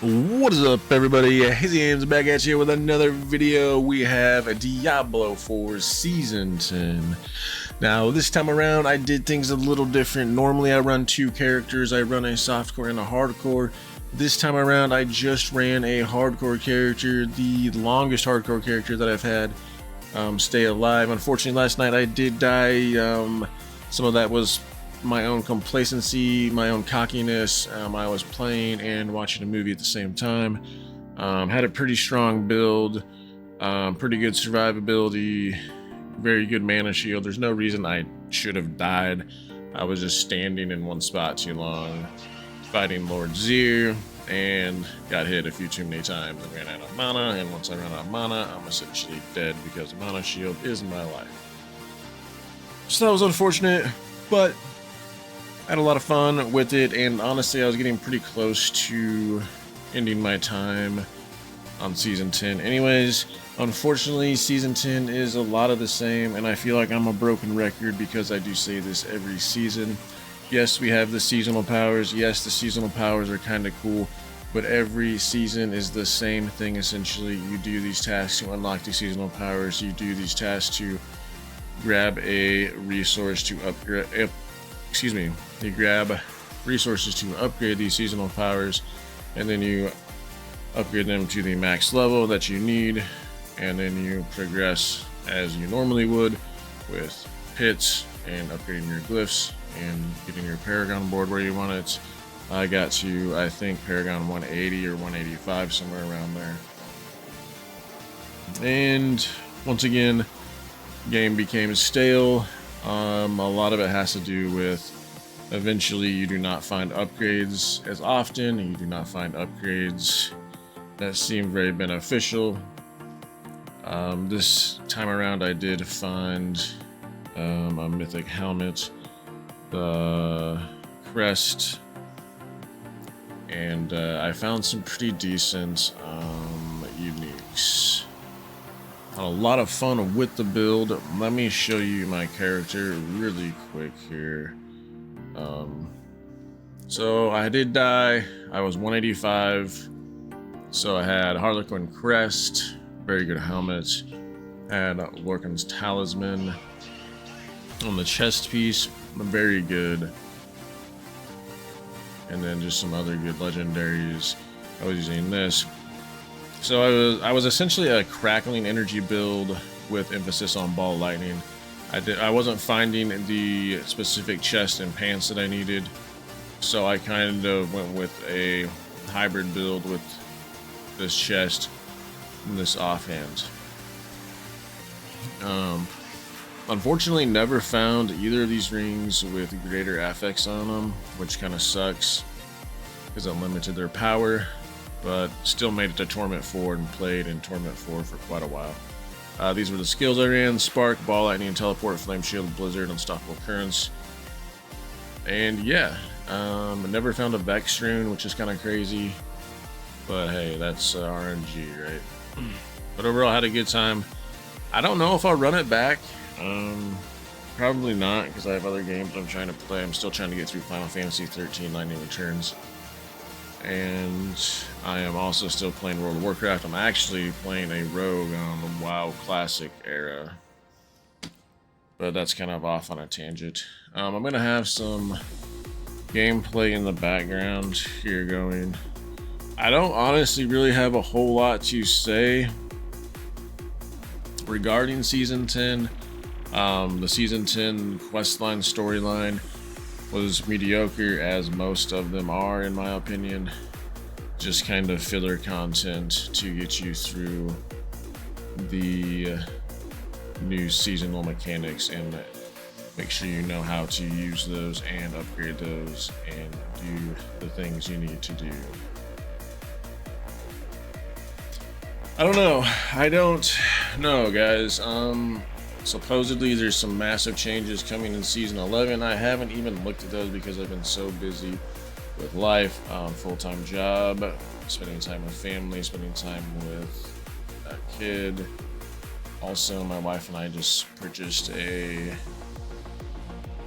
What is up, everybody? Hazy Games back at you with another video. We have a Diablo for Season 10. Now, this time around, I did things a little different. Normally, I run two characters. I run a softcore and a hardcore. This time around, I just ran a hardcore character, the longest hardcore character that I've had stay alive. Unfortunately, last night I did die. Some of that was my own complacency, my own cockiness. I was playing and watching a movie at the same time. Had a pretty strong build, pretty good survivability, very good mana shield. There's no reason I should have died. I was just standing in one spot too long, fighting Lord Zir, and got hit a few too many times and ran out of mana. And once I run out of mana, I'm essentially dead because mana shield is my life. So that was unfortunate, but I had a lot of fun with it, and honestly I was getting pretty close to ending my time on Season 10 anyways. Unfortunately, Season 10 is a lot of the same, and I feel like I'm a broken record because I do say this every season. Yes, we have the seasonal powers. Yes, the seasonal powers are kind of cool, but every season is the same thing essentially. You do these tasks to unlock the seasonal powers. You do these tasks to grab a resource to upgrade. You grab resources to upgrade these seasonal powers, and then you upgrade them to the max level that you need, and then you progress as you normally would with pits and upgrading your glyphs and getting your Paragon board where you want it. I got to, I think, Paragon 180 or 185, somewhere around there. And once again, game became stale. A lot of it has to do with eventually you do not find upgrades as often, and you do not find upgrades that seem very beneficial. This time around I did find a mythic helmet, the crest, and I found some pretty decent uniques. Had a lot of fun with the build. Let me show you my character really quick here. So I did die. I was 185. So I had Harlequin crest, very good helmet. Had Lorcan's talisman on the chest piece, very good. And then just some other good legendaries. I was using this. So I was essentially a crackling energy build with emphasis on ball lightning. I wasn't finding the specific chest and pants that I needed, so I kind of went with a hybrid build with this chest and this offhand. Unfortunately, never found either of these rings with greater affects on them, which kind of sucks because it limited their power, but still made it to Torment 4 and played in Torment 4 for quite a while. These were the skills I ran: Spark, Ball Lightning, Teleport, Flame Shield, Blizzard, Unstoppable Currents. And yeah, I never found a Vex rune, which is kind of crazy. But hey, that's RNG, right? But overall, I had a good time. I don't know if I'll run it back. Probably not, because I have other games I'm trying to play. I'm still trying to get through Final Fantasy 13 Lightning Returns. And I am also still playing World of Warcraft. I'm actually playing a rogue on the WoW Classic era, but that's kind of off on a tangent. I'm gonna have some gameplay in the background here going. I don't honestly really have a whole lot to say regarding Season 10. The Season 10 questline storyline was mediocre, as most of them are, in my opinion. Just kind of filler content to get you through the new seasonal mechanics and make sure you know how to use those and upgrade those and do the things you need to do. I don't know, guys. Supposedly there's some massive changes coming in Season 11. I haven't even looked at those because I've been so busy with life, full-time job, spending time with family, spending time with a kid. Also, my wife and I just purchased a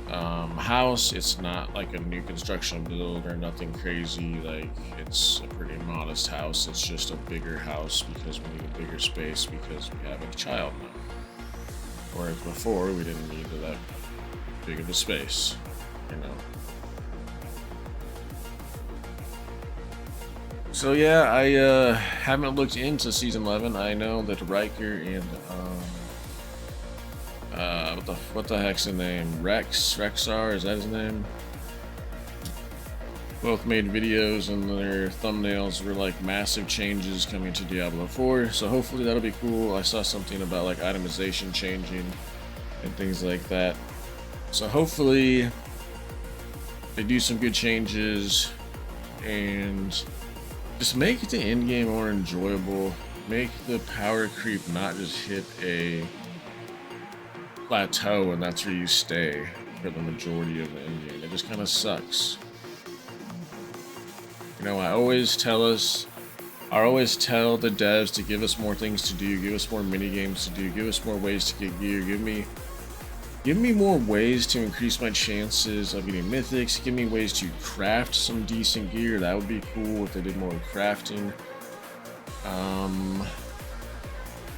House. It's not like a new construction build or nothing crazy. Like, it's a pretty modest house. It's just a bigger house because we need a bigger space because we have a child now. Whereas before we didn't need that big of a space, you know. So yeah, I haven't looked into season 11. I know that Riker and what the heck's his name? Rexar, is that his name? Both made videos and their thumbnails were like massive changes coming to Diablo 4. So hopefully that'll be cool. I saw something about like itemization changing and things like that. So hopefully they do some good changes and just make the end game more enjoyable. Make the power creep not just hit a plateau and that's where you stay for the majority of the end game. It just kind of sucks. You know, I always tell the devs to give us more things to do, give us more mini games to do, give us more ways to get gear, give me more ways to increase my chances of getting mythics, give me ways to craft some decent gear. That would be cool if they did more crafting.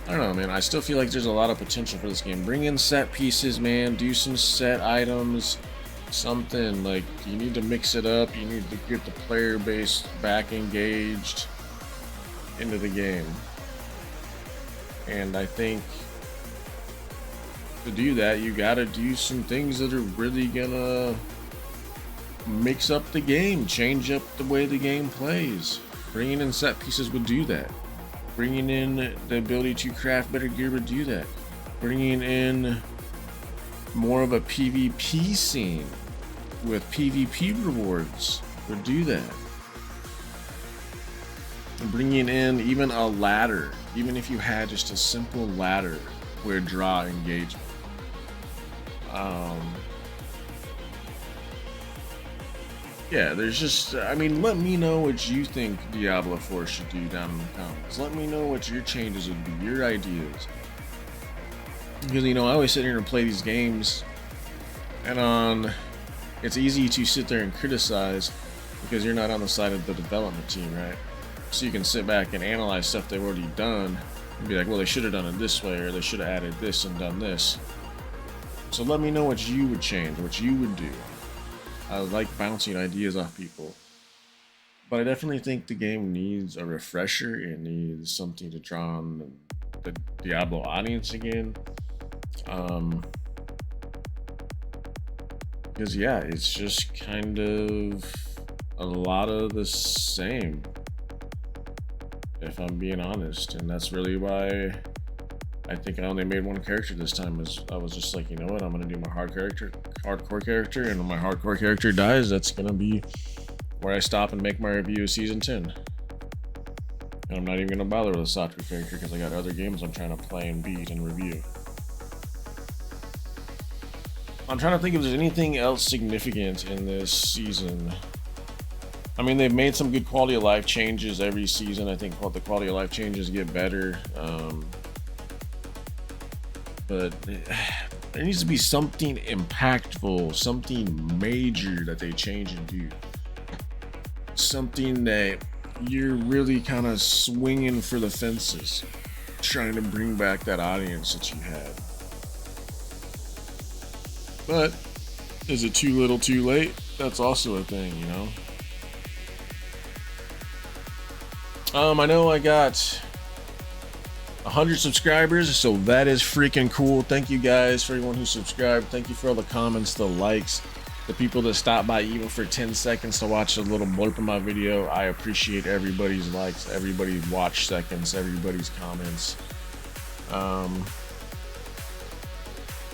I don't know, man. I still feel like there's a lot of potential for this game. Bring in set pieces, man. Do some set items. Something like, you need to mix it up. You need to get the player base back engaged into the game. And I think to do that, you gotta do some things that are really gonna mix up the game, change up the way the game plays. Bringing in set pieces would do that. Bringing in the ability to craft better gear would do that. Bringing in more of a PvP scene with PvP rewards would do that. And bringing in even a ladder, even if you had just a simple ladder where draw engagement. Yeah, there's just, I mean, let me know what you think Diablo 4 should do down in the comments. Let me know what your changes would be, your ideas. Because, you know, I always sit here and play these games, and it's easy to sit there and criticize because you're not on the side of the development team, right? So you can sit back and analyze stuff they've already done and be like, well, they should have done it this way, or they should have added this and done this. So let me know what you would change, what you would do. I like bouncing ideas off people. But I definitely think the game needs a refresher. It needs something to draw on the Diablo audience again. Because yeah, it's just kind of a lot of the same, if I'm being honest. And that's really why I think I only made one character this time. Is I was just like, you know what, I'm gonna do my hardcore character, and when my hardcore character dies, that's gonna be where I stop and make my review of season 10. And I'm not even gonna bother with a Satru character because I got other games I'm trying to play and beat and review. I'm trying to think if there's anything else significant in this season. I mean, they've made some good quality of life changes every season. I think the quality of life changes get better. But there needs to be something impactful, something major that they change and do. Something that you're really kind of swinging for the fences, trying to bring back that audience that you had. But is it too little too late? That's also a thing, you know? I know I got 100 subscribers, so that is freaking cool. Thank you guys for everyone who subscribed. Thank you for all the comments, the likes, the people that stopped by even for 10 seconds to watch a little blurb of my video. I appreciate everybody's likes, everybody's watch seconds, everybody's comments.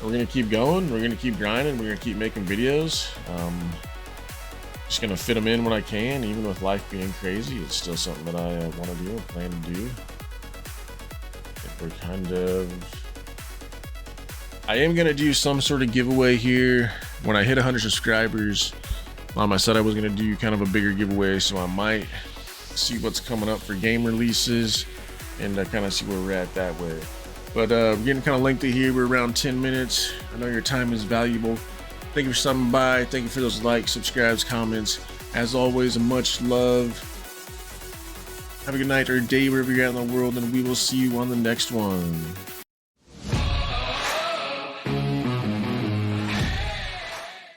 We're gonna keep going, we're gonna keep grinding, we're gonna keep making videos. Just gonna fit them in when I can, even with life being crazy. It's still something that I want to do and plan to do. We're kind of, I am gonna do some sort of giveaway here when I hit 100 subscribers. I said I was gonna do kind of a bigger giveaway, so I might see what's coming up for game releases and kind of see where we're at that way. But we're getting kind of lengthy here. We're around 10 minutes. I know your time is valuable. Thank you for stopping by. Thank you for those likes, subscribes, comments. As always, much love. Have a good night or day wherever you're at in the world, and we will see you on the next one.